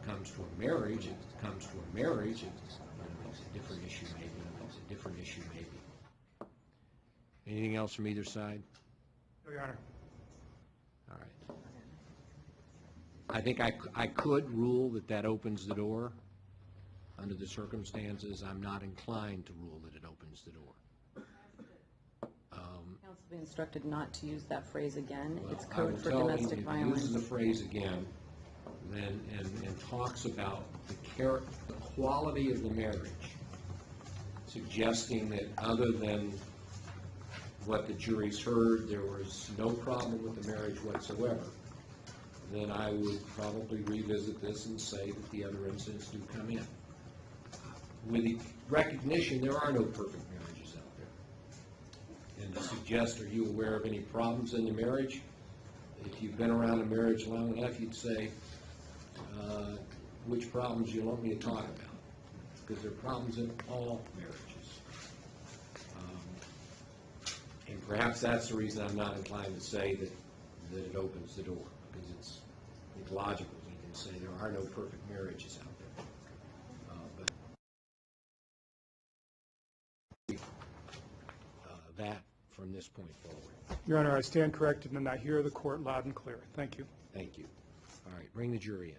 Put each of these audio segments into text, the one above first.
comes to a marriage, it's a different issue maybe. Anything else from either side? No, Your Honor. All right. I think I could rule that opens the door. Under the circumstances, I'm not inclined to rule that it opens the door. Counsel be instructed not to use that phrase again. Well, It's code for domestic if violence. he uses the phrase again, then and talks about the quality of the marriage, suggesting that other than what the jury's heard, there was no problem with the marriage whatsoever, then I would probably revisit this and say that the other incidents do come in. With the recognition there are no perfect marriages out there. And to suggest, are you aware of any problems in the marriage? If you've been around a marriage long enough, you'd say, which problems do you want me to talk about? Because there are problems in all marriages. And perhaps that's the reason I'm not inclined to say that it opens the door, because it's logical. You can say there are no perfect marriages out there. That from this point forward. Your Honor, I stand corrected, and I hear the court loud and clear. Thank you. Thank you. All right, bring the jury in.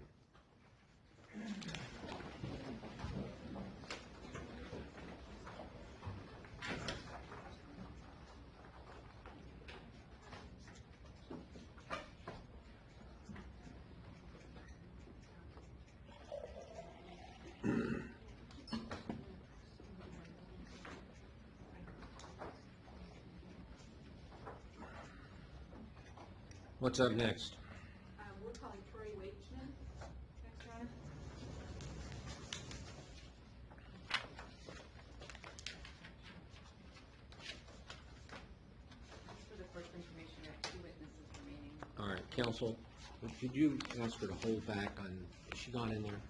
What's up next? We're calling Troy Waitchman. Next, Your Honor. Just for the first information, we have 2 witnesses remaining. All right, counsel, could you ask her to hold back on, is she gone in there?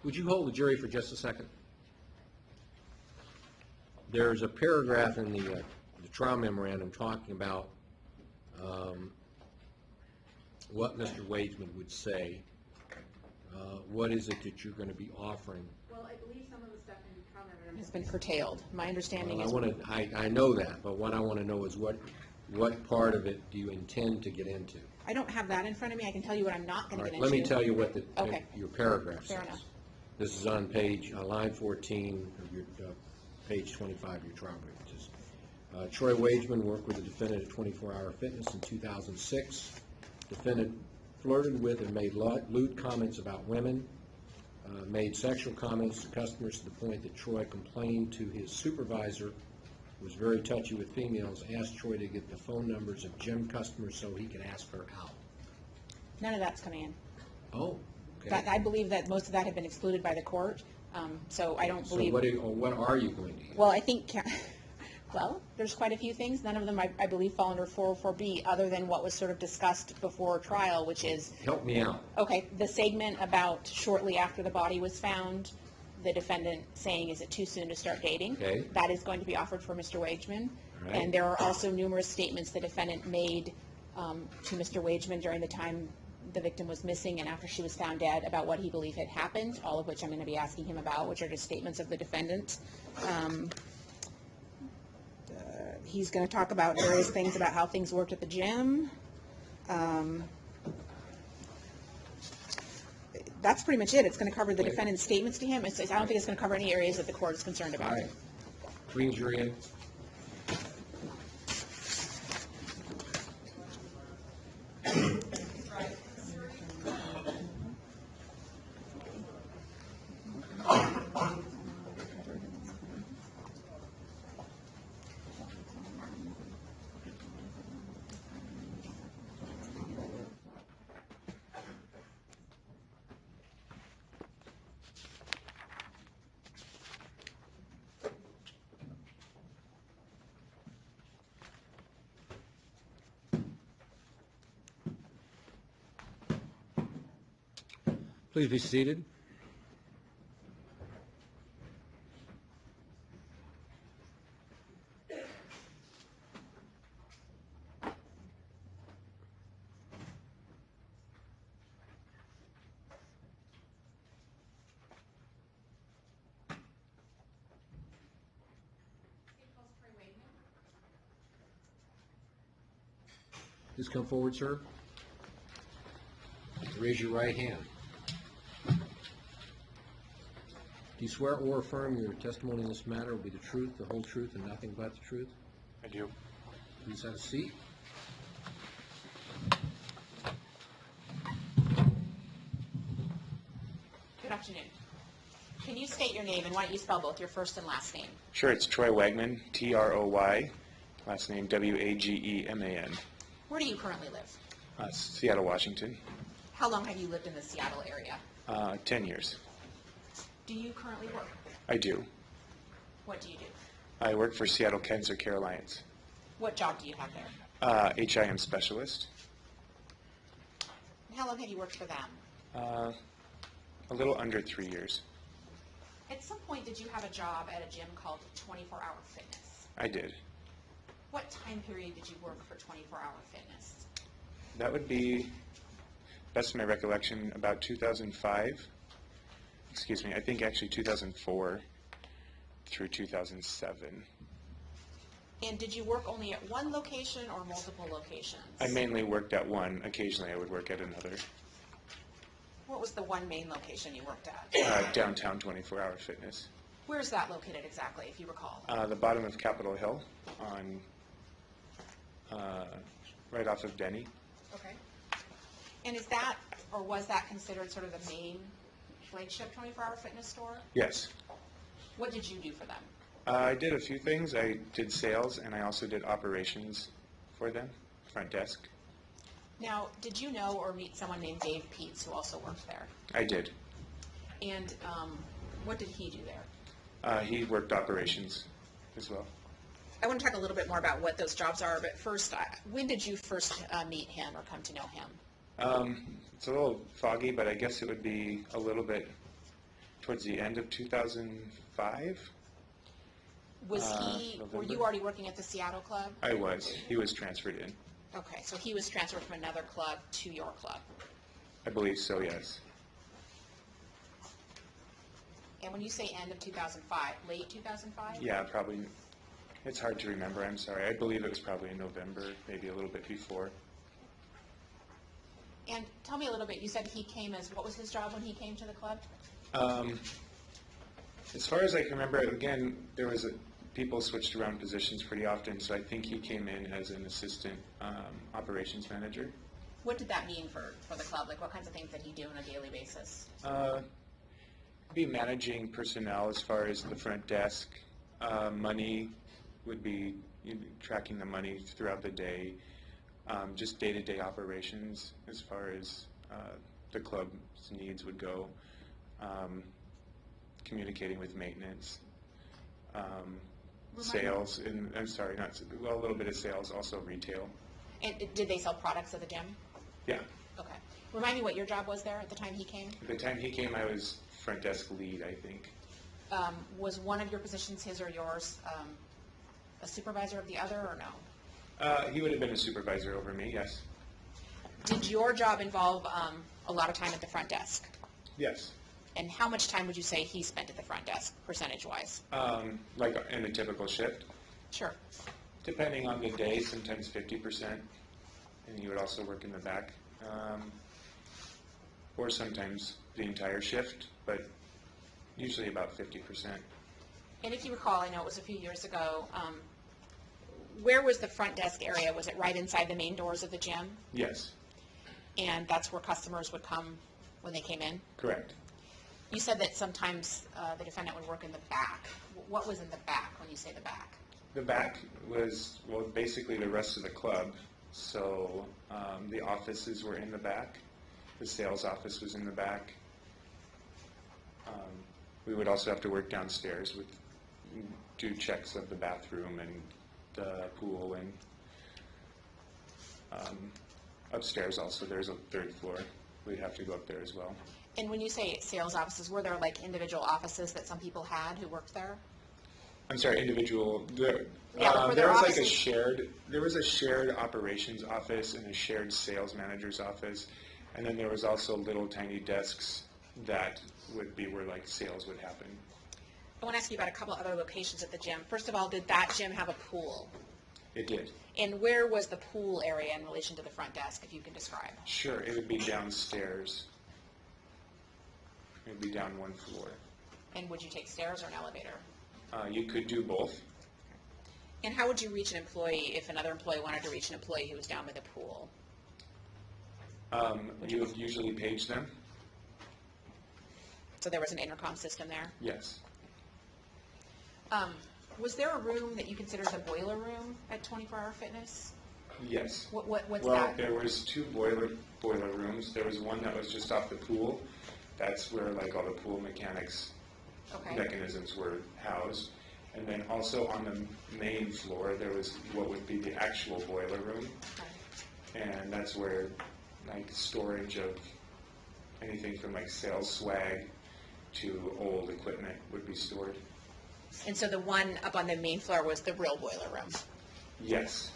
Would you hold the jury for just a second? There's a paragraph in the trial memorandum talking about what Mr. Wageman would say. What is it that you're going to be offering? Well, I believe some of the stuff in the trial memorandum Has been curtailed. My understanding is. I know that, but what I want to know is what part of it do you intend to get into? I don't have that in front of me. I can tell you what I'm not going All to right, get into. let me tell you what Okay. your paragraph says. Fair enough. This is on line 14 of your page 25 of your trial brief. It says, Troy Wageman worked with the defendant at 24-Hour Fitness in 2006. Defendant flirted with and made lewd comments about women, made sexual comments to customers to the point that Troy complained to his supervisor, was very touchy with females, asked Troy to get the phone numbers of gym customers so he could ask her out. None of that's coming in. Oh, okay. I believe that most of that had been excluded by the court, so I don't believe. So what are you going to use? Well, I think, well, there's quite a few things. None of them, I believe, fall under 404B, other than what was sort of discussed before trial, which is. Help me out. Okay, the segment about shortly after the body was found, the defendant saying, is it too soon to start dating? Okay. That is going to be offered for Mr. Wageman. Right. And there are also numerous statements the defendant made to Mr. Wageman during the time the victim was missing and after she was found dead about what he believed had happened, all of which I'm going to be asking him about, which are just statements of the defendant. He's going to talk about various things about how things worked at the gym. That's pretty much it. It's going to cover the defendant's statements to him. I don't think it's going to cover any areas that the court is concerned about. All right. Bring the jury in. Please be seated. Please come forward, sir. Raise your right hand. Do you swear or affirm your testimony in this matter will be the truth, the whole truth, and nothing but the truth? I do. Please have a seat. Good afternoon. Can you state your name, and why don't you spell both your first and last name? Sure, it's Troy Wagman, Troy, last name Wageman, Where do you currently live? Seattle, Washington. How long have you lived in the Seattle area? 10 years. Do you currently work? I do. What do you do? I work for Seattle Cancer Care Alliance. What job do you have there? HIM specialist. And how long have you worked for them? A little under 3 years. At some point, did you have a job at a gym called 24 Hour Fitness? I did. What time period did you work for 24 Hour Fitness? That would be, best of my recollection, about 2005. Excuse me, I think actually 2004 through 2007. And did you work only at one location or multiple locations? I mainly worked at one. Occasionally I would work at another. What was the one main location you worked at? Downtown 24-hour fitness. Where is that located exactly, if you recall? The bottom of Capitol Hill on, right off of Denny. Okay. And is that, or was that considered sort of the main flagship 24-hour fitness store? Yes. What did you do for them? I did a few things. I did sales, and I also did operations for them, front desk. Now, did you know or meet someone named Dave Pietz who also worked there? I did. And what did he do there? He worked operations as well. I want to talk a little bit more about what those jobs are, but first, when did you first meet him or come to know him? It's a little foggy, but I guess it would be a little bit towards the end of 2005. Was he, were November. you already working at the Seattle club? I was. He was transferred in. Okay, so he was transferred from another club to your club. I believe so, yes. And when you say end of 2005, late 2005? Yeah, probably. It's hard to remember. I'm sorry. I believe it was probably in November, maybe a little bit before. And tell me a little bit, you said he came as, what was his job when he came to the club? As far as I can remember, again, there was people switched around positions pretty often, so I think he came in as an assistant operations manager. What did that mean for the club? Like, what kinds of things did he do on a daily basis? Be managing personnel as far as the front desk. Money would be tracking the money throughout the day. Just day-to-day operations as far as the club's needs would go. Communicating with maintenance. Sales, and I'm sorry, a little bit of sales, also retail. And did they sell products at the gym? Yeah. Okay. Remind me what your job was there at the time he came? At the time he came, I was front desk lead, I think. Was one of your positions, his or yours, a supervisor of the other, or no? He would have been a supervisor over me, yes. Did your job involve a lot of time at the front desk? Yes. And how much time would you say he spent at the front desk, percentage-wise? Like in a typical shift, Sure. depending on the day, sometimes 50%, and he would also work in the back, or sometimes the entire shift, but usually about 50%. And if you recall, I know it was a few years ago, where was the front desk area? Was it right inside the main doors of the gym? Yes, And that's where customers would come when they came in? correct. You said that sometimes the defendant would work in the back. What was in the back when you say the back? The back was, well, basically the rest of the club. So the offices were in the back. The sales office was in the back. We would also have to work downstairs with do checks of the bathroom and the pool, and upstairs also there's a third floor. We'd have to go up there as well. And when you say sales offices, were there like individual offices that some people had who worked there? I'm sorry, individual. There were there was like offices? there was a shared operations office and a shared sales manager's office, and then there was also little tiny desks that would be where like sales would happen. I want to ask you about a couple other locations at the gym. First of all, did that gym have a pool? It did. And where was the pool area in relation to the front desk, if you can describe? Sure, it would be downstairs. It would be down one floor. And would you take stairs or an elevator? You could do both. And how would you reach an employee if another employee wanted to reach an employee who was down by the pool? You would usually page them. So there was an intercom system there? Yes. Was there a room that you considered the boiler room at 24 Hour Fitness? Yes. What's Well, that? there was two boiler rooms. There was one that was just off the pool. That's where like all the pool mechanics Okay. mechanisms were housed. And then also on the main floor, there was what would be the actual boiler room. Okay. And that's where like storage of anything from like sales swag to old equipment would be stored. And so the one up on the main floor was the real boiler room? Yes.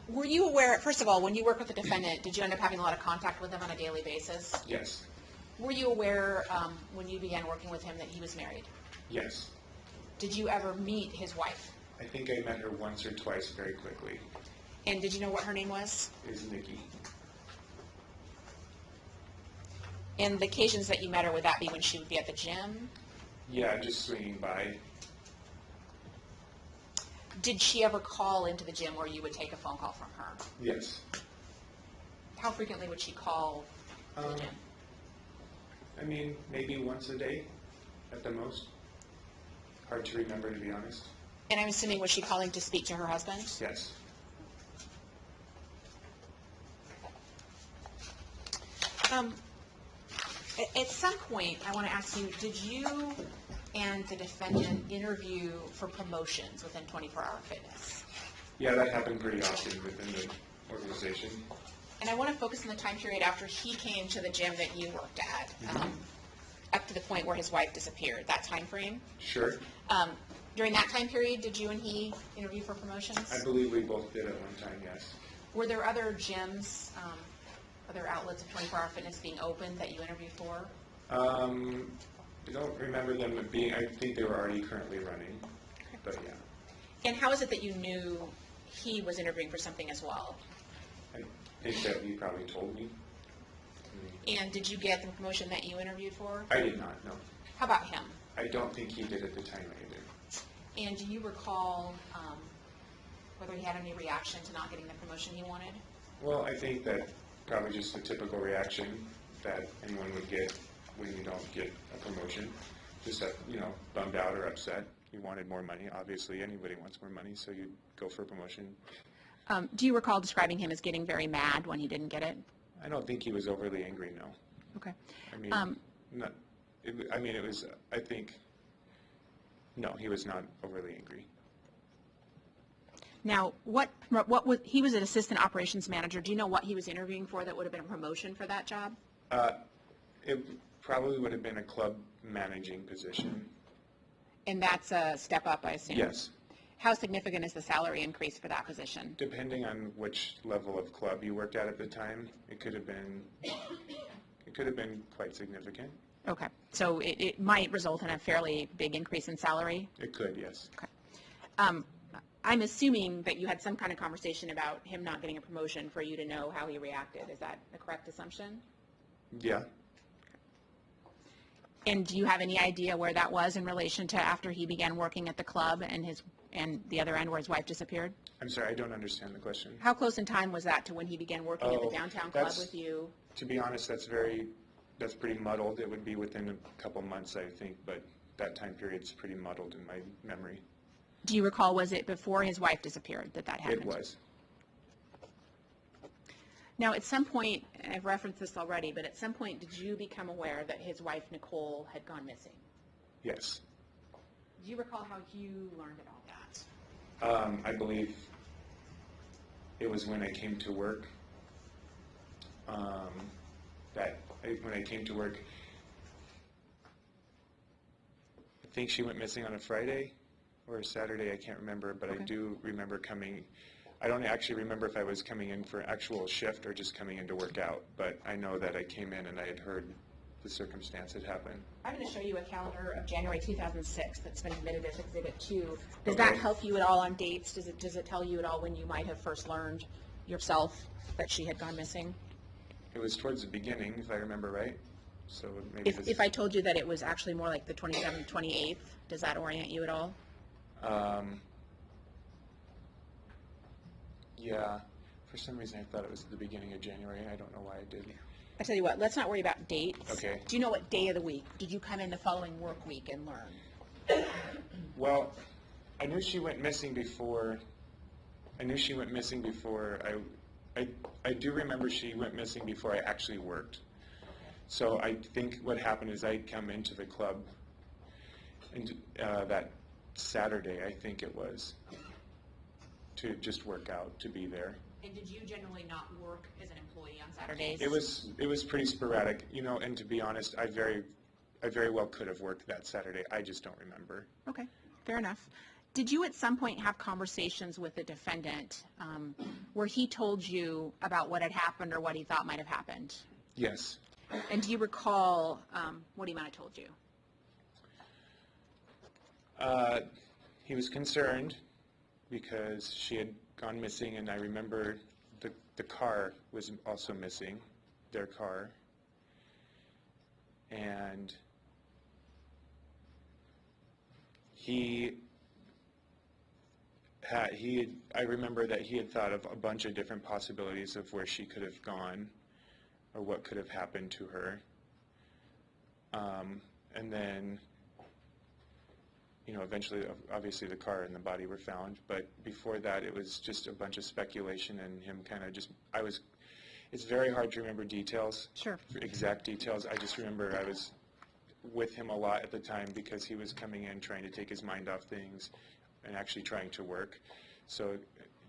Were you aware, first of all, when you worked with the defendant, did you end up having a lot of contact with him on a daily basis? Yes. Were you aware when you began working with him that he was married? Yes. Did you ever meet his wife? I think I met her once or twice very quickly. And did you know what her name was? Is Nikki. And the occasions that you met her, would that be when she would be at the gym? Yeah, just swinging by. Did she ever call into the gym where you would take a phone call from her? Yes. How frequently would she call to the gym? I mean, maybe once a day at the most. Hard to remember, to be honest. And I'm assuming, was she calling to speak to her husband? Yes. At some point, I want to ask you, did you and the defendant interview for promotions within 24 Hour Fitness? Yeah, that happened pretty often within the organization. And I want to focus on the time period after he came to the gym that you worked at, up to the point where his wife disappeared, that time frame. Sure. During that time period, did you and he interview for promotions? I believe we both did at one time, yes. Were there other gyms, other outlets of 24 Hour Fitness being open that you interviewed for? I don't remember them being, I think they were already currently running, but yeah. And how is it that you knew he was interviewing for something as well? I think that he probably told me. And did you get the promotion that you interviewed for? I did not, no. How about him? I don't think he did at the time either. And do you recall whether he had any reaction to not getting the promotion he wanted? Well, I think that probably just the typical reaction that anyone would get when you don't get a promotion. Just that, bummed out or upset. You wanted more money. Obviously, anybody wants more money, so you go for a promotion. Do you recall describing him as getting very mad when he didn't get it? I don't think he was overly angry, no. Okay. I think, no, he was not overly angry. Now, what was, he was an assistant operations manager. Do you know what he was interviewing for that would have been a promotion for that job? It probably would have been a club managing position. And that's a step up, I assume? Yes. How significant is the salary increase for that position? Depending on which level of club you worked at the time, it could have been quite significant. Okay. So it might result in a fairly big increase in salary? It could, yes. Okay. I'm assuming that you had some kind of conversation about him not getting a promotion for you to know how he reacted. Is that a correct assumption? Yeah. And do you have any idea where that was in relation to after he began working at the club and the other end where his wife disappeared? I'm sorry, I don't understand the question. How close in time was that to when he began working at the downtown club with you? To be honest, that's pretty muddled. It would be within a couple months, I think, but that time period's pretty muddled in my memory. Do you recall, was it before his wife disappeared that happened? It was. Now, at some point, and I've referenced this already, but at some point, did you become aware that his wife, Nicole, had gone missing? Yes. Do you recall how you learned about that? I believe it was when I came to work. When I came to work, I think she went missing on a Friday or a Saturday, I can't remember, but Okay. I do remember I don't actually remember if I was coming in for actual shift or just coming in to work out, but I know that I came in and I had heard the circumstance had happened. I'm going to show you a calendar of January 2006 that's been admitted as Exhibit 2. Does that Okay. help you at all on dates? Does it tell you at all when you might have first learned yourself that she had gone missing? It was towards the beginning, if I remember right. So maybe If I told you that it was actually more like the 27th, 28th, does that orient you at all? Yeah. For some reason, I thought it was at the beginning of January. I don't know why I did. I tell you what, let's not worry about dates. Okay. Do you know what day of the week? Did you come in the following work week and learn? Well, I knew she went missing before. I do remember she went missing before I actually worked. So I think what happened is I'd come into the club and that Saturday, I think it was, to just work out, to be there. And did you generally not work as an employee on Saturdays? It was pretty sporadic, you know, and to be honest, I very well could have worked that Saturday. I just don't remember. Okay, fair enough. Did you at some point have conversations with the defendant where he told you about what had happened or what he thought might have happened? Yes. And do you recall what he might have told you? He was concerned because she had gone missing, and I remember the car was also missing, their car. And I remember that he had thought of a bunch of different possibilities of where she could have gone or what could have happened to her. And then, you know, eventually, obviously the car and the body were found, but before that it was just a bunch of speculation and him kind of just, it's very hard to remember details. Sure. Exact details. I just remember I was with him a lot at the time because he was coming in trying to take his mind off things and actually trying to work. So,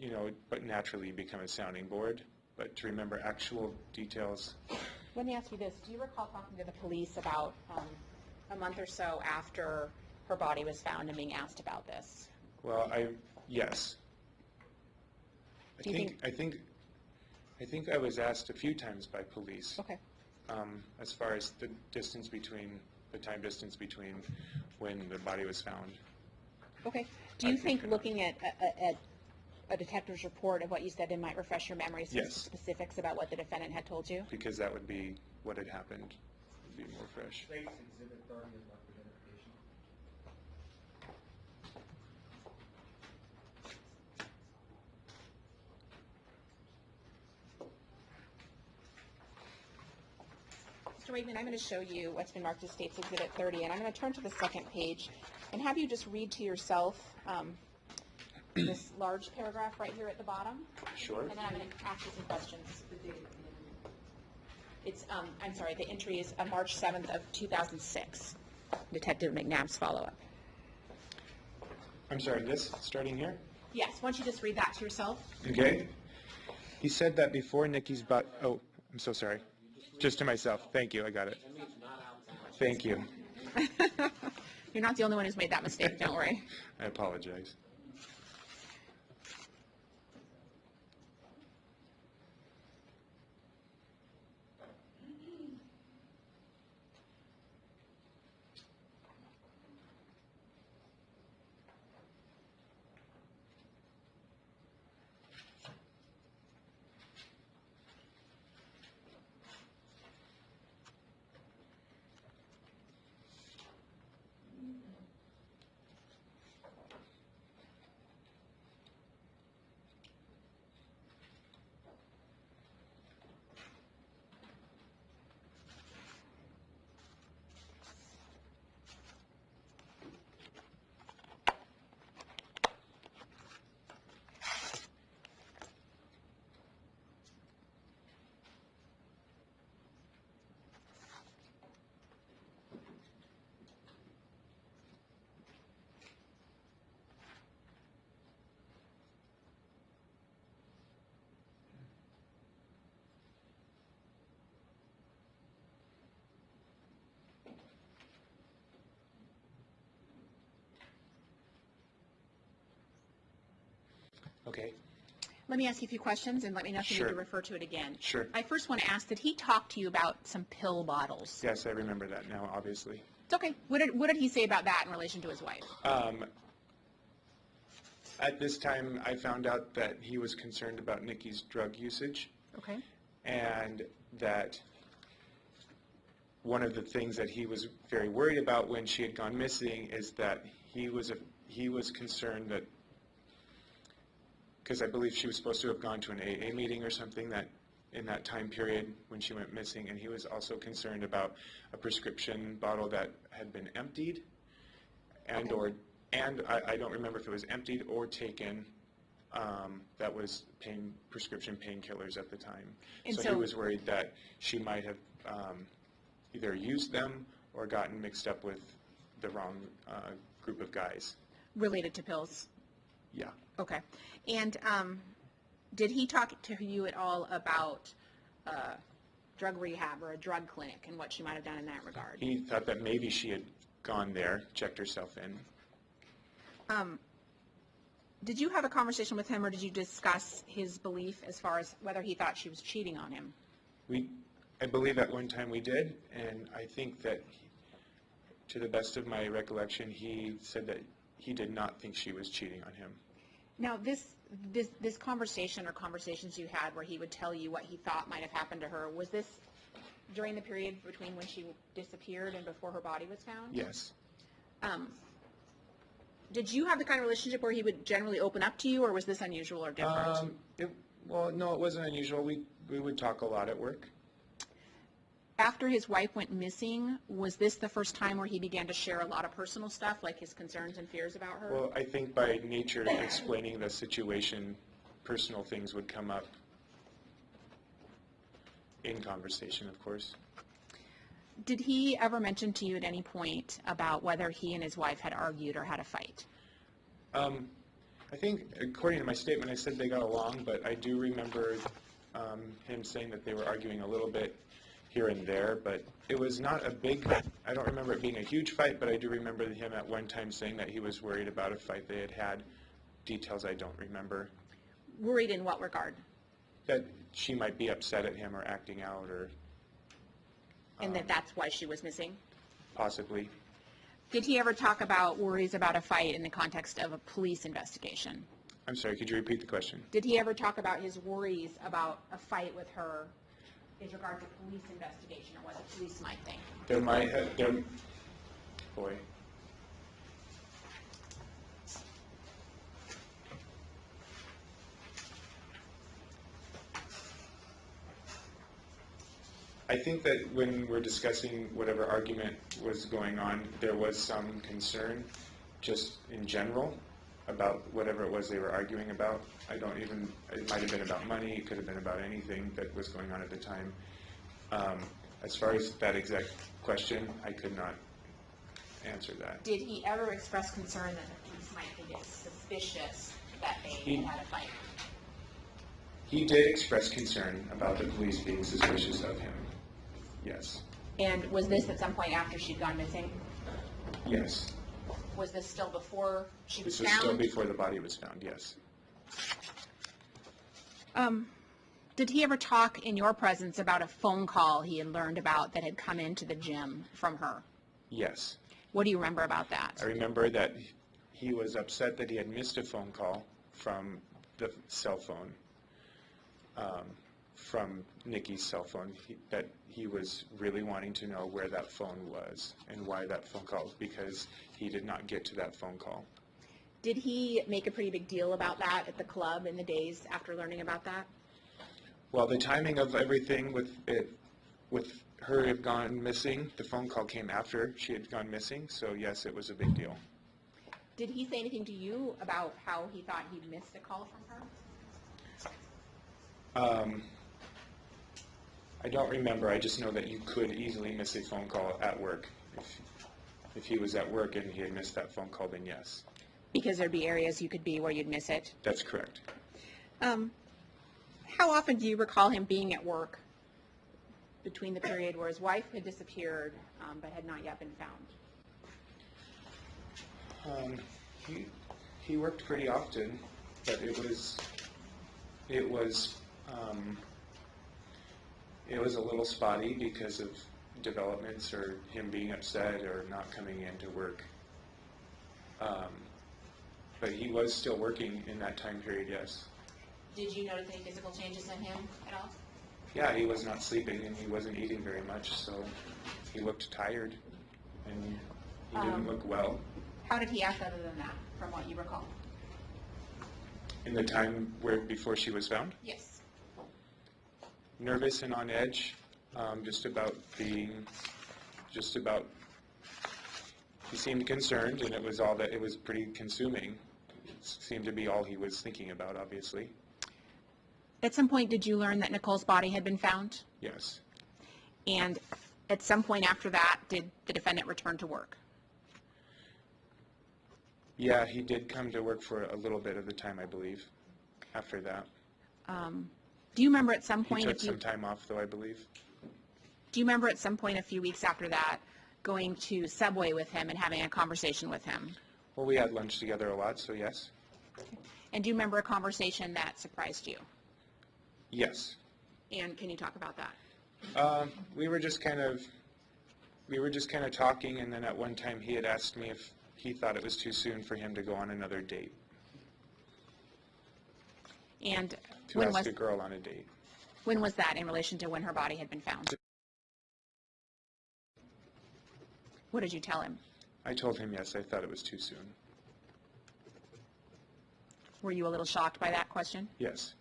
you know, but naturally you become a sounding board, but to remember actual details. Let me ask you this. Do you recall talking to the police about a month or so after her body was found and being asked about this? Well, yes. Do you I think I was asked a few times by police. Okay. As far as the time distance between when the body was found. Okay. Do you think looking at a detective's report of what you said, it might refresh your memory, some Yes. specifics about what the defendant had told you? Because that would be what had happened. Would be more fresh. Mr. Wakeman, I'm going to show you what's been marked as State's Exhibit 30, and I'm going to turn to the second page and have you just read to yourself this large paragraph right here at the bottom, Sure. and then I'm going to ask you some questions. It's, I'm sorry, the entry is March 7th of 2006, Detective McNabb's follow-up. I'm sorry, this, starting here? Yes, why don't you just read that to yourself? Okay. He said that before Nikki's oh, I'm so sorry. Just to myself. Thank you, I got it. Thank you. You're not the only one who's made that mistake, don't worry. I apologize. Okay. Let me ask you a few questions and let me know if you need Sure. to refer to it again. Sure. I first want to ask, did he talk to you about some pill bottles? Yes, I remember that now, obviously. It's okay. What did he say about that in relation to his wife? At this time, I found out that he was concerned about Nikki's drug usage, Okay. and that one of the things that he was very worried about when she had gone missing is that he was concerned that, because I believe she was supposed to have gone to an AA meeting or something that in that time period when she went missing, and he was also concerned about a prescription bottle that had been emptied and I don't remember if it was emptied or taken, that was prescription painkillers at the time. And So so- he was worried that she might have either used them or gotten mixed up with the wrong group of guys. Related to pills? Yeah. Okay. And did he talk to you at all about drug rehab or a drug clinic and what she might have done in that regard? He thought that maybe she had gone there, checked herself in. Did you have a conversation with him, or did you discuss his belief as far as whether he thought she was cheating on him? I believe at one time we did, and I think that, to the best of my recollection, he said that he did not think she was cheating on him. Now, this conversation or conversations you had where he would tell you what he thought might have happened to her, was this during the period between when she disappeared and before her body was found? Yes. Did you have the kind of relationship where he would generally open up to you, or was this unusual or different? Well, no, it wasn't unusual. We would talk a lot at work. After his wife went missing, was this the first time where he began to share a lot of personal stuff, like his concerns and fears about her? Well, I think by nature of explaining the situation, personal things would come up in conversation, of course. Did he ever mention to you at any point about whether he and his wife had argued or had a fight? I think, according to my statement, I said they got along, but I do remember him saying that they were arguing a little bit here and there, but it was not a big, I don't remember it being a huge fight, but I do remember him at one time saying that he was worried about a fight they had had. Details I don't remember. Worried in what regard? That she might be upset at him or acting out or And that's why she was missing? possibly. Did he ever talk about worries about a fight in the context of a police investigation? I'm sorry, could you repeat the question? Did he ever talk about his worries about a fight with her in regard to police investigation or what the police might think? There might have, boy. I think that when we're discussing whatever argument was going on, there was some concern just in general about whatever it was they were arguing about. It might have been about money, it could have been about anything that was going on at the time. As far as that exact question, I could not answer that. Did he ever express concern that the police might think it's suspicious that they had a fight? He did express concern about the police being suspicious of him. Yes. And was this at some point after she'd gone missing? Yes. Was this still before she was This was found? still before the body was found, yes. Did he ever talk in your presence about a phone call he had learned about that had come into the gym from her? Yes. What do you remember about that? I remember that he was upset that he had missed a phone call from the cell phone, from Nikki's cell phone, that he was really wanting to know where that phone was and why that phone call, because he did not get to that phone call. Did he make a pretty big deal about that at the club in the days after learning about that? Well, the timing of everything with her had gone missing, the phone call came after she had gone missing, so yes, it was a big deal. Did he say anything to you about how he thought he'd missed a call from her? I don't remember. I just know that you could easily miss a phone call at work. If he was at work and he had missed that phone call, then yes. Because there'd be areas you could be where you'd miss it. That's correct. How often do you recall him being at work between the period where his wife had disappeared but had not yet been found? He worked pretty often, but It was a little spotty because of developments or him being upset or not coming in to work. But he was still working in that time period, yes. Did you notice any physical changes in him at all? Yeah, he was not sleeping and he wasn't eating very much, so he looked tired and he didn't look well. How did he act other than that, from what you recall? In the time before she was found? Yes. Nervous and on edge, he seemed concerned, and it was pretty consuming. It seemed to be all he was thinking about, obviously. At some point, did you learn that Nicole's body had been found? Yes. And at some point after that, did the defendant return to work? Yeah, he did come to work for a little bit of the time, I believe, after that. Do you remember at some He point, took some time off, though, I believe. do you remember at some point a few weeks after that going to Subway with him and having a conversation with him? Well, we had lunch together a lot, so yes. And do you remember a conversation that surprised you? Yes. And can you talk about that? We were just kind of talking, and then at one time he had asked me if he thought it was too soon for him to go on another date, And to when ask was a girl on a date. when was that in relation to when her body had been found? What did you tell him? I told him yes, I thought it was too soon. Were you a little shocked by that question? Yes.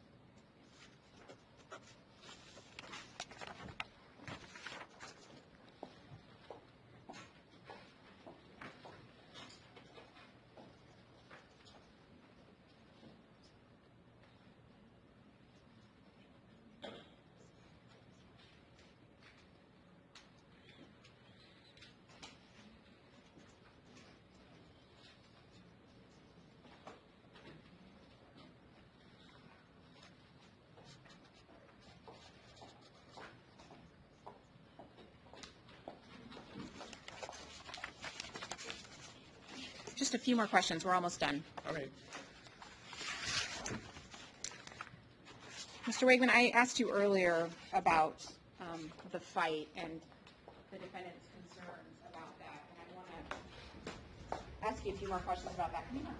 Just a few more questions. We're almost done. All right. Mr. Wegman, I asked you earlier about the fight and the defendant's concerns about that, and I want to ask you a few more questions about that. Can you not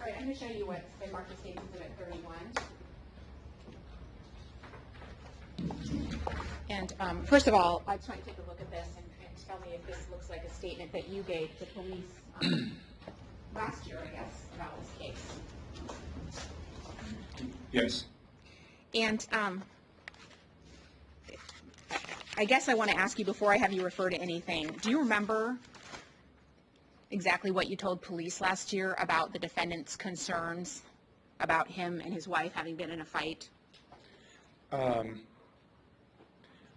All right, I'm going to show you what's been marked as State Exhibit 31. And first of all, I just want you to take a look at this and tell me if this looks like a statement that you gave to police last year, I guess, about this case. Yes. And I guess I want to ask you before I have you refer to anything, do you remember exactly what you told police last year about the defendant's concerns about him and his wife having been in a fight? I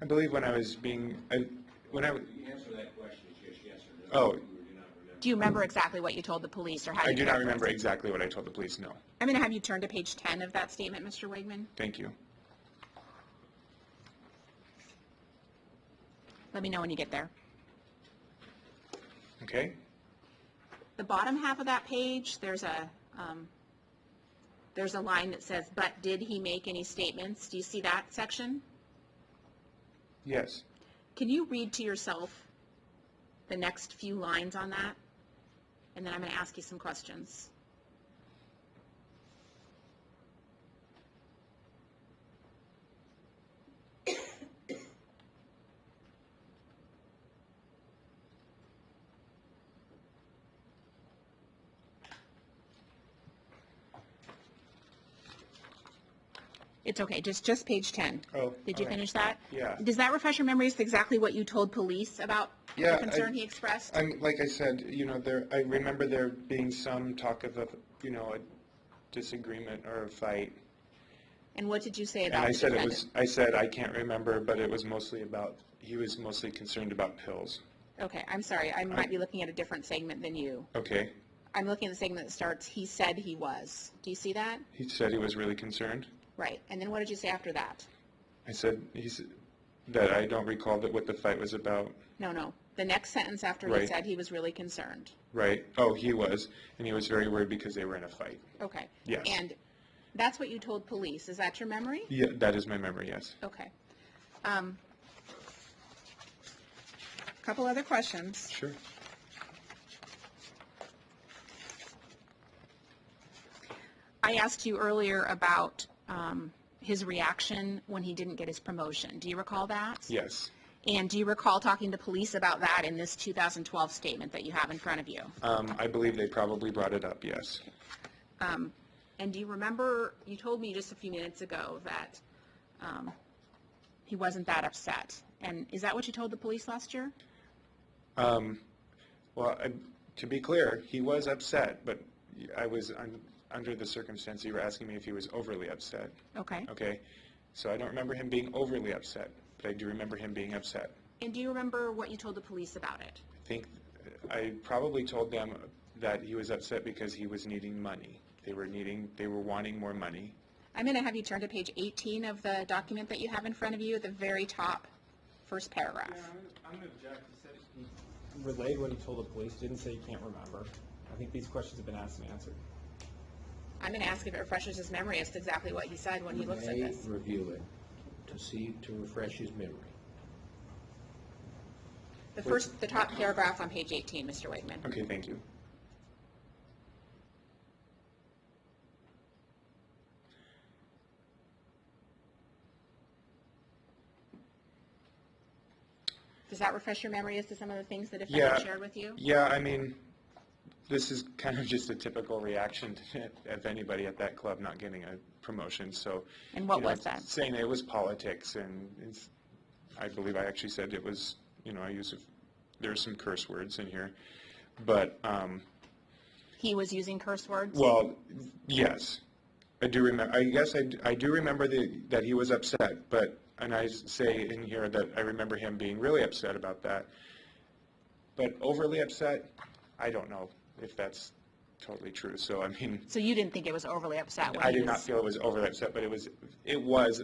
believe when I was being, when I, The answer to that question is yes or no. oh, You do not remember. Do you remember exactly what you told the police, or how I you do not characterized remember it? exactly what I told the police, no. I'm going to have you turn to page 10 of that statement, Mr. Wegman. Thank you. Let me know when you get there. Okay. The bottom half of that page, there's a line that says, "But did he make any statements?" Do you see that section? Yes. Can you read to yourself the next few lines on that? And then I'm going to ask you some questions. It's okay, just page 10. Oh, Did you all right. finish that? Yeah. Does that refresh your memory as to exactly what you told police about Yeah, the concern he expressed? Like I said, I remember there being some talk of a disagreement or a fight. And what did you say And about I the said defendant? I said, I can't remember, but it was he was mostly concerned about pills. Okay, I'm sorry, I might be looking at a different segment than you. Okay. I'm looking at the segment that starts, he said he was. Do you see that? He said he was really concerned. Right, and then what did you say after that? I said, that I don't recall what the fight was about. No, the next sentence after he Right. said he was really concerned. Right. Oh, he was. And he was very worried because they were in a fight. Okay. Yes. And that's what you told police, is that your memory? Yeah, that is my memory, yes. Okay. Couple other questions. Sure. I asked you earlier about his reaction when he didn't get his promotion. Do you recall that? Yes. And do you recall talking to police about that in this 2012 statement that you have in front of you? I believe they probably brought it up, yes. And do you remember, you told me just a few minutes ago that he wasn't that upset. And is that what you told the police last year? Well, to be clear, he was upset, but I was under the circumstance you were asking me if he was overly upset. Okay. Okay? So I don't remember him being overly upset, but I do remember him being upset. And do you remember what you told the police about it? I think I probably told them that he was upset because he was needing money. They were wanting more money. I'm going to have you turn to page 18 of the document that you have in front of you, at the very top, first paragraph. I'm going to object. He said he relayed what he told the police, didn't say he can't remember. I think these questions have been asked and answered. I'm going to ask if it refreshes his memory as to exactly what he said when he looks at May this. review it to refresh his memory. The top paragraph on page 18, Mr. Wakeman. Okay, thank you. Does that refresh your memory as to some of the things the defendant shared with you? Yeah, I mean, this is kind of just a typical reaction of anybody at that club not getting a promotion. So, And what was that? Saying it was politics, and I believe I actually said it was. There's some curse words in here, but He was using curse words? well, yes, I do remember. I guess I do remember that he was upset, and I say in here that I remember him being really upset about that. But overly upset, I don't know if that's totally true. So I mean, So you didn't think it was overly upset when I he did not was... feel it was overly upset, but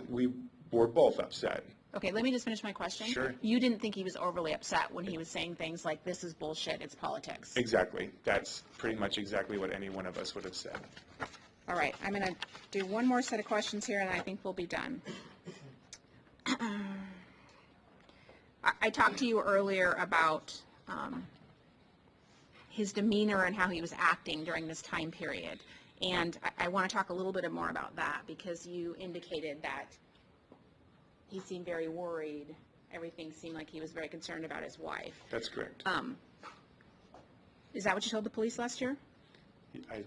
we were both upset. Okay, let me just finish my question. Sure. You didn't think he was overly upset when he was saying things like, this is bullshit, it's politics. Exactly. That's pretty much exactly what any one of us would have said. All right, I'm going to do one more set of questions here, and I think we'll be done. I talked to you earlier about his demeanor and how he was acting during this time period. And I want to talk a little bit more about that, because you indicated that he seemed very worried. Everything seemed like he was very concerned about his wife. That's correct. Is that what you told the police last year? I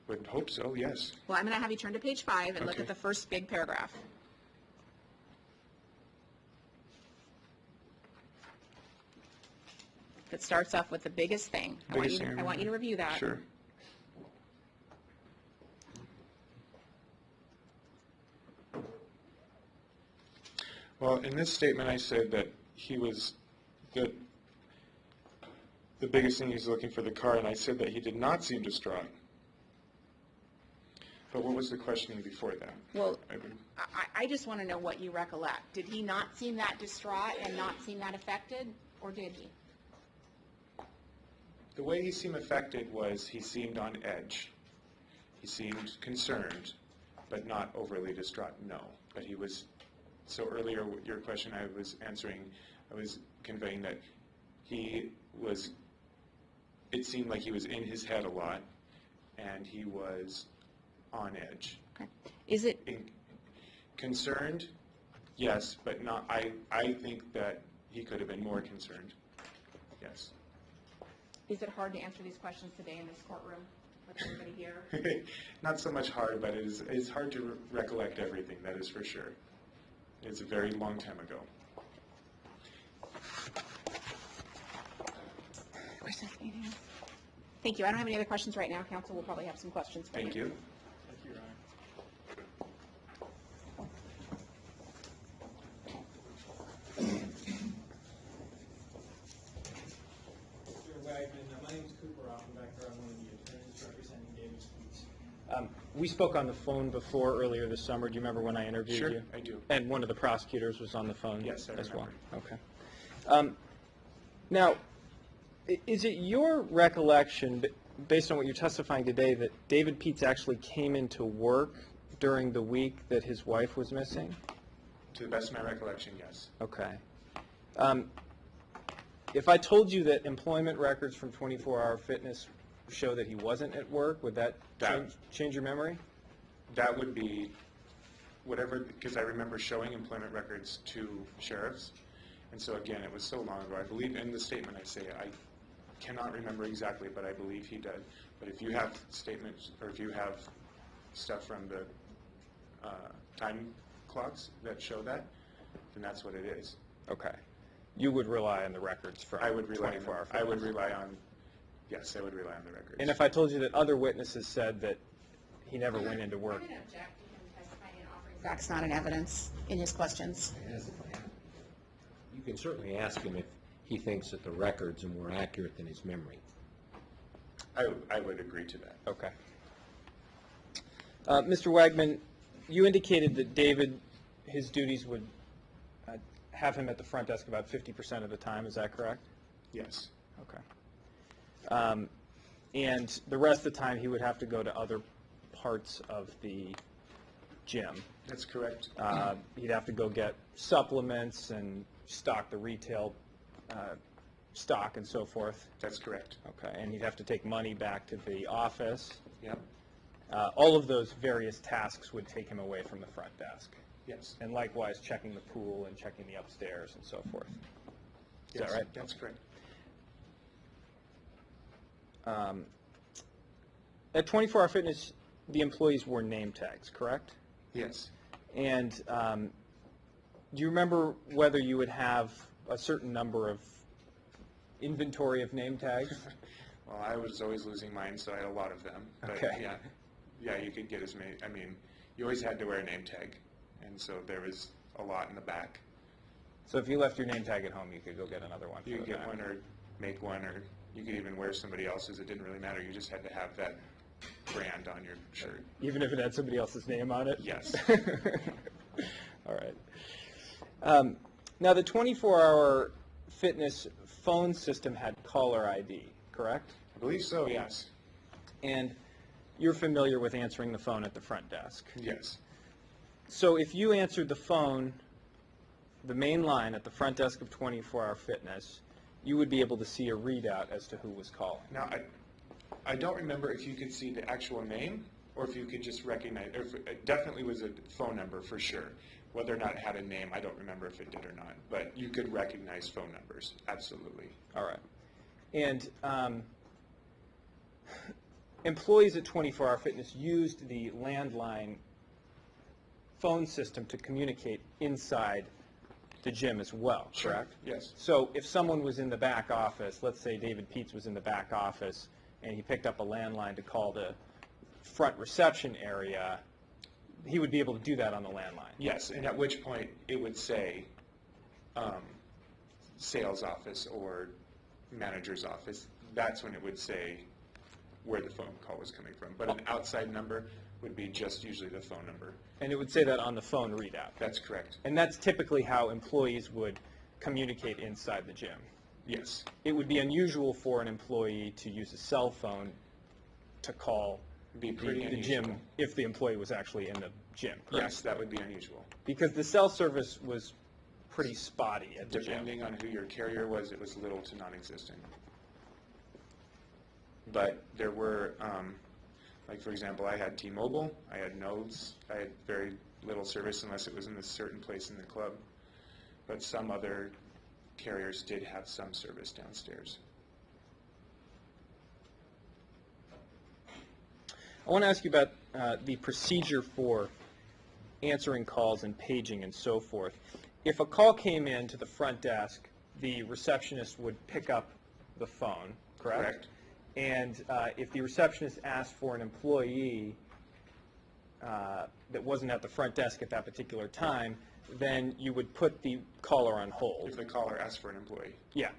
would hope so, yes. Well, I'm going to have you turn to page 5 and look Okay. at the first big paragraph. That starts off with the biggest thing. I want you to review that. Sure. Well, in this statement, I said that the biggest thing he's looking for the car, and I said that he did not seem distraught. But what was the questioning before that? Well, I would- I just want to know what you recollect. Did he not seem that distraught and not seem that affected, or did he? The way he seemed affected was he seemed on edge. He seemed concerned, but not overly distraught, no. But he was, so earlier, your question I was answering, I was conveying that it seemed like he was in his head a lot, and he was on edge. Okay. Is it, Concerned, yes, but not, I think that he could have been more concerned, yes. is it hard to answer these questions today in this courtroom with everybody here? Not so much hard, but it's hard to recollect everything, that is for sure. It's a very long time ago. Questions? Anything else? Thank you. I don't have any other questions right now. Council will probably have some questions for you. Thank you. Thank you, Your Honor. Mr. Wagman, my name is Cooper Offenbecker. I'm one of the attorneys representing David Pietz. We spoke on the phone before earlier this summer. Do you remember when I interviewed Sure, you? I do. And one of the prosecutors was on the phone Yes, I as well? remember. Okay. Now, is it your recollection, based on what you're testifying today, that David Pietz actually came into work during the week that his wife was missing? To the best of my recollection, yes. Okay. If I told you that employment records from 24 Hour Fitness show that he wasn't at work, would that change your memory? That would be whatever, because I remember showing employment records to sheriffs, and so again, it was so long ago. I believe in the statement I say, I cannot remember exactly, but I believe he did. But if you have statements, or if you have stuff from the time clocks that show that, then that's what it is. Okay. You would rely on the records from I would rely 24 Hour on, Fitness? I would rely on, yes, I would rely on the records. And if I told you that other witnesses said that he never went into I'm work? going to object to him testifying and offering facts not in evidence in his questions. You can certainly ask him if he thinks that the records are more accurate than his memory. I would agree to that. Okay. Mr. Wagman, you indicated that David, his duties would have him at the front desk about 50% of the time. Is that correct? Yes. Okay. And the rest of the time, he would have to go to other parts of the gym. That's correct. He'd have to go get supplements and stock the retail stock and so forth. That's correct. Okay. And he'd have to take money back to the office. Yep. All of those various tasks would take him away from the front desk. Yes. And likewise, checking the pool and checking the upstairs and so forth. Is Yes, that right? That's correct. At 24 Hour Fitness, the employees wore name tags, correct? Yes. And do you remember whether you would have a certain number of inventory of name tags? Well, I was always losing mine, so I had a lot of them. But Okay. yeah, you could get as many. I mean, you always had to wear a name tag, and so there was a lot in the back. So if you left your name tag at home, you could go get another one. You for could the get back. one or make one, or you could even wear somebody else's. It didn't really matter. You just had to have that brand on your shirt. Even if it had somebody else's name on it? Yes. All right. Now, the 24-Hour Fitness phone system had caller ID, correct? I believe so, yes. And you're familiar with answering the phone at the front desk. Yes. So if you answered the phone, the main line at the front desk of 24 Hour Fitness, you would be able to see a readout as to who was calling. Now, I don't remember if you could see the actual name or if you could just recognize, or if it definitely was a phone number for sure. Whether or not it had a name, I don't remember if it did or not. But you could recognize phone numbers, absolutely. All right. And employees at 24 Hour Fitness used the landline phone system to communicate inside the gym as well, correct? Yes. So if someone was in the back office, let's say David Pietz was in the back office, and he picked up a landline to call the front reception area, he would be able to do that on the landline. Yes, and at which point it would say sales office or manager's office. That's when it would say where the phone call was coming from. But an outside number would be just usually the phone number. And it would say that on the phone readout. That's correct. And that's typically how employees would communicate inside the gym. Yes. It would be unusual for an employee to use a cell phone to call Be pretty the unusual. gym if the employee was actually in the gym, correct? Yes, that would be unusual. Because the cell service was pretty spotty at the gym. Depending on who your carrier was, it was little to non-existent. But there were, like for example, I had T-Mobile, I had Nodes, I had very little service unless it was in a certain place in the club. But some other carriers did have some service downstairs. I want to ask you about the procedure for answering calls and paging and so forth. If a call came in to the front desk, the receptionist would pick up the phone, correct? Correct. And if the receptionist asked for an employee that wasn't at the front desk at that particular time, then you would put the caller on hold. If the caller asked for an employee, Yeah.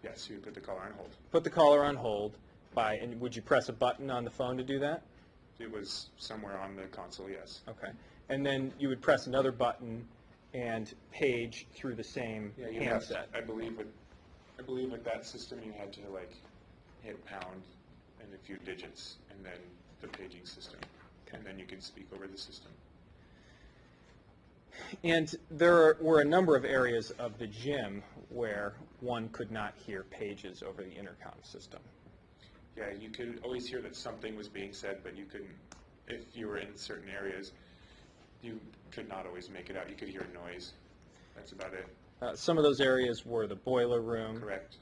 yes, you would put the caller on hold. Put the caller on hold and would you press a button on the phone to do that? It was somewhere on the console, yes. Okay. And then you would press another button and page through the same Yeah, you have, handset. I believe with that system, you had to like hit pound and a few digits, and then the paging system, and then you could speak over the system. And there were a number of areas of the gym where one could not hear pages over the intercom system. Yeah, you could always hear that something was being said, but you couldn't, if you were in certain areas, you could not always make it out. You could hear noise. That's about it. Some of those areas were the boiler room, Correct.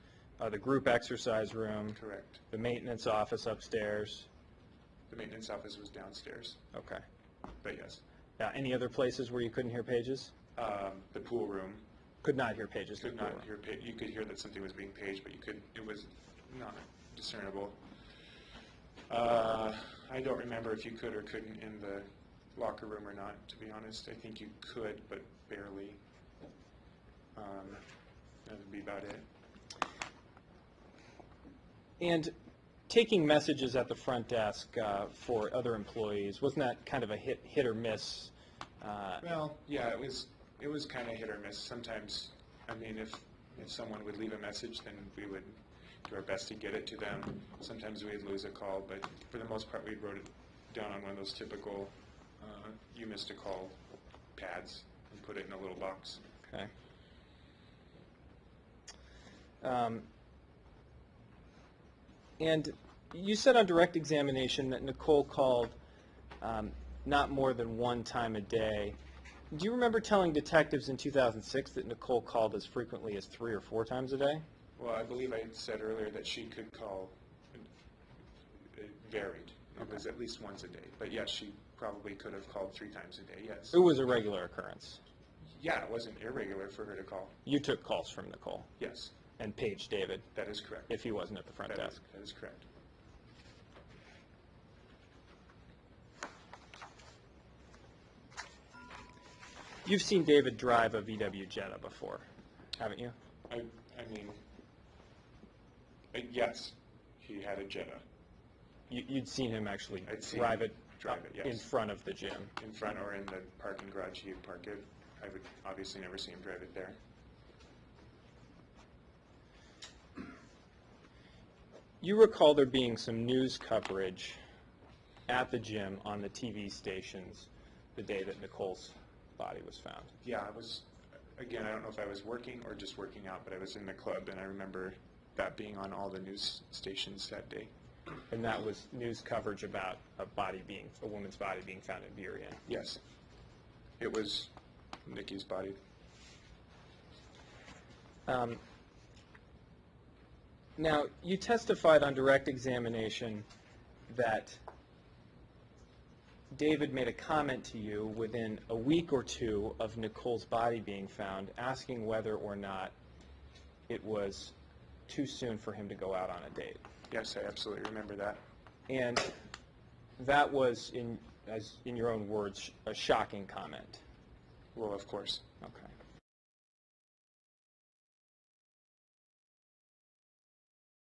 the group exercise room, Correct. the maintenance office upstairs. The maintenance office was downstairs, Okay. but yes. Any other places where you couldn't hear pages? The pool room, Could not hear pages. in could the not pool room. hear, you could hear that something was being paged, but it was not discernible. I don't remember if you could or couldn't in the locker room or not, to be honest. I think you could, but barely. That would be about it. And taking messages at the front desk for other employees, wasn't that kind of a hit or miss? Well, yeah, it was kind of hit or miss. Sometimes, I mean, if someone would leave a message, then we would do our best to get it to them. Sometimes we'd lose a call, but for the most part, we wrote it down on one of those typical you missed a call pads and put it in a little box. Okay. And you said on direct examination that Nicole called not more than one time a day. Do you remember telling detectives in 2006 that Nicole called as frequently as 3 or 4 times a day? Well, I believe I said earlier that she could call. It varied. It was at least once a day. But yes, she probably could have called 3 times a day, yes. It was a regular occurrence. Yeah, it wasn't irregular for her to call. You took calls from Nicole Yes, and paged David that is correct. if he wasn't at the front desk. That is correct. You've seen David drive a VW Jetta before, haven't you? I mean, yes, he had a Jetta You'd seen him actually I'd seen drive him it drive it, yes. in front of the gym. in front or in the parking garage. He'd park it. I would obviously never see him drive it there. You recall there being some news coverage at the gym on the TV stations the day that Nicole's body was found. Yeah, I was, again, I don't know if I was working or just working out, but I was in the club, and I remember that being on all the news stations that day. And that was news coverage about a woman's body being found in Burien. Yes. It was Nikki's body. Now, you testified on direct examination that David made a comment to you within a week or two of Nicole's body being found, asking whether or not it was too soon for him to go out on a date. Yes, I absolutely remember that. And that was, in your own words, a shocking comment. Well, of course. Okay.